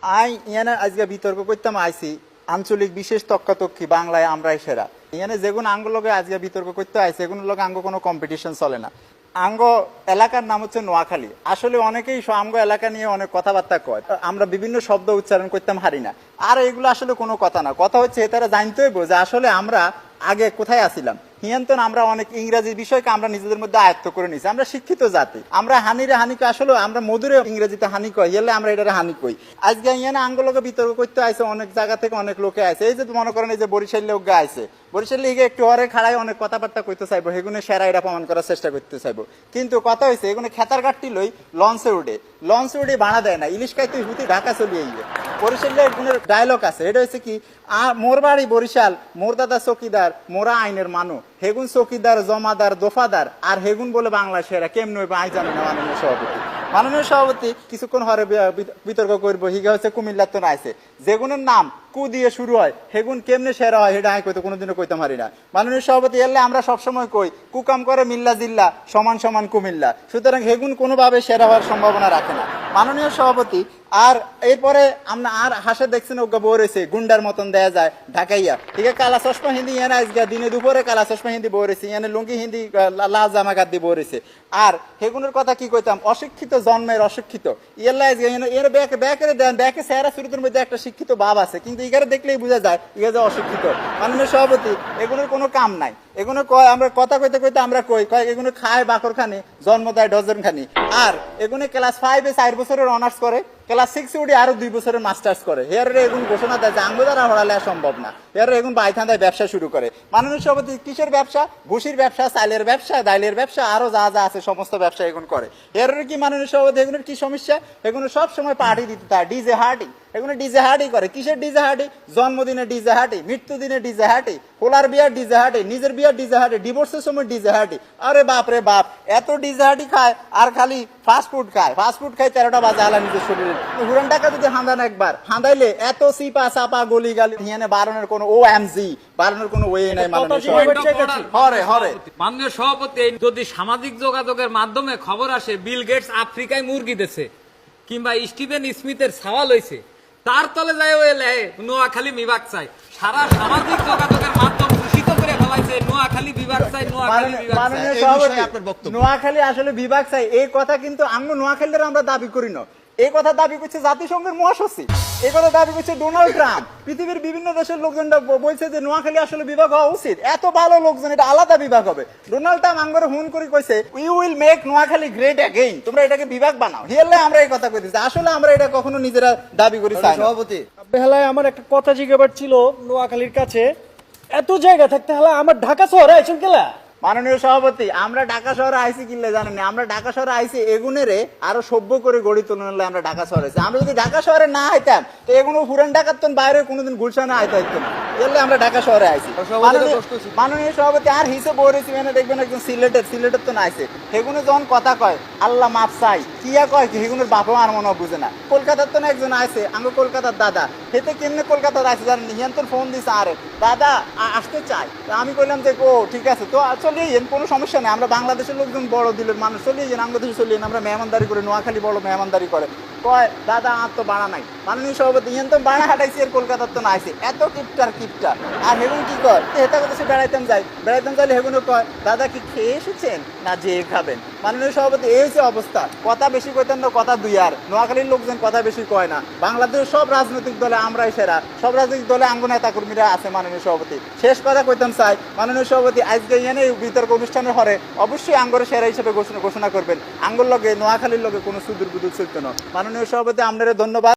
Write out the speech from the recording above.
ইয়ানে আজকে বিতর্ক করতাম আইসি আঞ্চলিক বিশেষ তক্কাতক্কি বাংলায় আমরাই সেরা ইয়ানে যেগুলো আঙ্গ লগে আজকে বিতর্ক করতে আইসি এগুলো লগে আঙ্গ কোনো কম্পিটিশন চলে না। আঙ্গ এলাকার নাম হচ্ছে নোয়াখালী। আসলে অনেকেই আঙ্গ এলাকা নিয়ে অনেক কথাবার্তা কয়, আমরা বিভিন্ন শব্দ উচ্চারণ করতাম হারি না। আর এগুলো আসলে কোনো কথা না, কথা হচ্ছে তারা জানতে হইব যে আসলে আমরা আগে কোথায় আসিলাম। হিয়ান্তন আমরা অনেক ইংরেজি বিষয়কে আমরা নিজেদের মধ্যে আয়ত্ত করে নিছি। আমরা শিক্ষিত জাতি, আমরা হানিরে হানিকে আসলে আমরা মধুরে ইংরেজিতে হানি কই, এলে আমরা এটারে হানি কই। আজকে ইয়ানে আঙ্গলকে বিতর্ক করতে আইছে অনেক জায়গা থেকে অনেক লোকে আইছে। এই যে মনে করেন এই যে বরিশাল লোক আইছে, বরিশাল লিগে একটু হরে খাড়ায় অনেক কথাবার্তা কইতে চাইবো, সেগুলো সেরা এটা প্রমাণ করার চেষ্টা করতে চাইবো। কিন্তু কথা হয়েছে এগুলো খেতার গাঠটি লই লঞ্চে উঠে ভাড়া দেয় না, ইলিশ খাইতে হুতি ঢাকা চলিয়ে গিয়ে। বরিশালে এগুলোর ডায়লগ আছে, এটা হচ্ছে কি মোর বাড়ি বরিশাল, মোর দাদা চকিদার, মোরা আইনের মানু, হেগুন চকিদার জমাদার দফাদার, আর হেগুন বলে বাংলা সেরা কেমন হইবে আই জানি না। মাননীয় সভাপতি কিছুক্ষণ হরে বিতর্ক করবো, হিগা হচ্ছে কুমিল্লার তো আইছে, যেগুনের নাম কু দিয়ে শুরু হয় হেগুন কেমনে সেরা হয় সেটা আমি কইতে কোনোদিনও কইতে পারি না। মাননীয় সভাপতি এলে আমরা সবসময় কই কুকাম করে মিল্লা জিল্লা সমান সমান কুমিল্লা, সুতরাং হেগুন কোনোভাবে সেরা হওয়ার সম্ভাবনা রাখে না মাননীয় সভাপতি। আর এরপরে আমরা আর হাসে দেখছেন ওগা বউ রয়েছে গুন্ডার মতন দেয়া যায় ঢাকাইয়া, ঠিক আছে কালা চশমা হিন্দি ইয়ানে আজকে দিনে দুপুরে কালা চশমা হিন্দি বউ রয়েছে, ইয়ানে লুঙ্গি হিন্দি লাল জামা গাদ দিয়ে বউ রয়েছে। আর হেগুনের কথা কি কইতাম, অশিক্ষিত জন্মের অশিক্ষিত ইয়াল্লা আজকে এর ব্যাকে দেন ব্যাকে চেহারা চরিত্রের মধ্যে একটা শিক্ষিত ভাব আছে, কিন্তু ইগারে দেখলেই বোঝা যায় ইগা যে অশিক্ষিত। মাননীয় সভাপতি এগুলোর কোনো কাম নাই, এগুলো কয় আমরা কথা কইতে কইতে আমরা কই এগুলো খায় বাকর খানি জন্ম দেয় ডজন খানি। আর এগুলো ক্লাস 5-এ 4 বছরের অনার্স করে, ক্লাস 6-এ উঠে আরো 2 বছরের মাস্টার্স করে। হেয়ারে এগুন ঘোষণা দেয় যে আঙ্গ দ্বারা হরালে সম্ভব না, হেয়ারে এগুন বাইথান্দায় ব্যবসা শুরু করে। মাননীয় সভাপতি কিসের ব্যবসা, ঘুষির ব্যবসা, চাইলের ব্যবসা, ডাইলের ব্যবসা, আরো যা যা আছে সমস্ত ব্যবসা এগুন করে। হেয়ারে কি মাননীয় সভাপতি এগুলোর কি সমস্যা, এগুলো সব সময় পার্টি দিতে থাকে, ডিজে হার্টি, এগুলো ডিজে হার্টি করে। কিসের ডিজে হার্টি, জন্মদিনে ডিজে হার্টি, মৃত্যুদিনে ডিজে হার্টি, হোলার বিয়ার ডিজে হার্টি, নিজের বিয়ার ডিজে হার্টি, ডিভোর্সের সময় ডিজে হার্টি। আরে বাপ রে বাপ, এত ডিজে হার্টি খায় আর খালি ফাস্ট ফুড খায়, 13টা বাজে আলা নিজের শরীরে। হুরান টাকা যদি হাঁদান একবার হাঁদাইলে এত সিপা চাপা গলি গালি হিয়ানে বারণের কোনো OMG বারণের কোনো ওয়ে নাই। মাননীয় সভাপতি যদি সামাজিক যোগাযোগের মাধ্যমে খবর আসে বিল গেটস আফ্রিকায় মুরগি দিছে কিংবা স্টিভেন স্মিথের সাওয়াল হইছে, তার তলে যায় ওই নোয়াখালী বিভাগ চাই, সারা সামাজিক যোগাযোগের মাধ্যম দূষিত করে ফেলাইছে নোয়াখালী বিভাগ চাই, নোয়াখালী বিভাগ চাই। নোয়াখালী আসলে বিভাগ চাই এই কথা কিন্তু আমরা নোয়াখালীর আমরা দাবি করি না, এই কথা দাবি করছে জাতিসংঘের মহাসচিব, এই কথা দাবি করছে ডোনাল্ড ট্রাম্প। পৃথিবীর বিভিন্ন দেশের লোকজনরা বলছে যে নোয়াখালী আসলে বিভাগ হওয়া উচিত, এত ভালো লোকজন এটা আলাদা বিভাগ হবে। ডোনাল্ড ট্রাম্প আঙ্গরে হুন করে কইছে we will make Noakhali great again, তোমরা এটাকে বিভাগ বানাও। হিয়ালে আমরা এই কথা কইতেছি, আসলে আমরা এটা কখনো নিজেরা দাবি করি চাই না। সভাপতি বেলায় আমার একটা কথা জিজ্ঞাবার ছিল, নোয়াখালীর কাছে এত জায়গা থাকতে হলে আমার ঢাকা শহরে আইসুন কেলা। মাননীয় সভাপতি আমরা ঢাকা শহরে আইসি কিনলে জানেন না, আমরা ঢাকা শহরে আইসি এগুনেরে আরো সভ্য করে গড়ি তুললে আমরা ঢাকা শহরে আইসি। আমরা যদি ঢাকা শহরে না আইতাম তো এগুলো পুরান ঢাকার তো বাইরে কোনোদিন গুলশানে আইতে হইতো না, এলে আমরা ঢাকা শহরে আইসি। মাননীয় সভাপতি আর হিসেবে বলেছি মানে দেখবেন একজন সিলেটের তো না আইসে, সেগুলো যখন কথা কয় আল্লাহ মাপ চাই কিয়া কয় কি সেগুলোর বাপও আর মনে বুঝে না। কলকাতার তো না একজন আইসে আঙ্গ কলকাতার দাদা, হেতে কেমনে কলকাতার আইসে জানেন, হিয়ান্তর ফোন দিছে আরে দাদা আসতে চাই, আমি কইলাম যে ও ঠিক আছে তো চলিয়ে যান কোনো সমস্যা নেই, আমরা বাংলাদেশের লোকজন বড় দিলের মানুষ চলিয়ে যান, আমাদের দেশে চলিয়ে আমরা মেহমানদারি করে, নোয়াখালী বড় মেহমানদারি করে। কয় দাদা আর তো বাড়া নাই। মাননীয় সভাপতি ইয়ান তো বাড়া হাঁটাইছি আর কলকাতার তো না আইসে, এত কিপটার আর হেগুন কি কর হেতা কথা সে বেড়াইতাম যাইলে হেগুনও কয় দাদা কি খেয়ে এসেছেন না যে খাবেন। মাননীয় সভাপতি এই হচ্ছে অবস্থা, কথা বেশি কইতেন না কথা দুই, আর নোয়াখালীর লোকজন কথা বেশি কয় না। বাংলাদেশের সব রাজনৈতিক দলে আমরাই সেরা, সব রাজনৈতিক দলে আঙ্গ নেতা কর্মীরা আছে। মাননীয় সভাপতি শেষ কথা কইতাম চাই, মাননীয় সভাপতি আজকে এনে বিতর্ক অনুষ্ঠানের হরে অবশ্যই আঙ্গরে সেরা হিসেবে ঘোষণা করবেন, আঙ্গুর লগে নোয়াখালীর লগে কোনো সুদূর বুদুর চলতো না। মাননীয় সভাপতি আপনাদের ধন্যবাদ।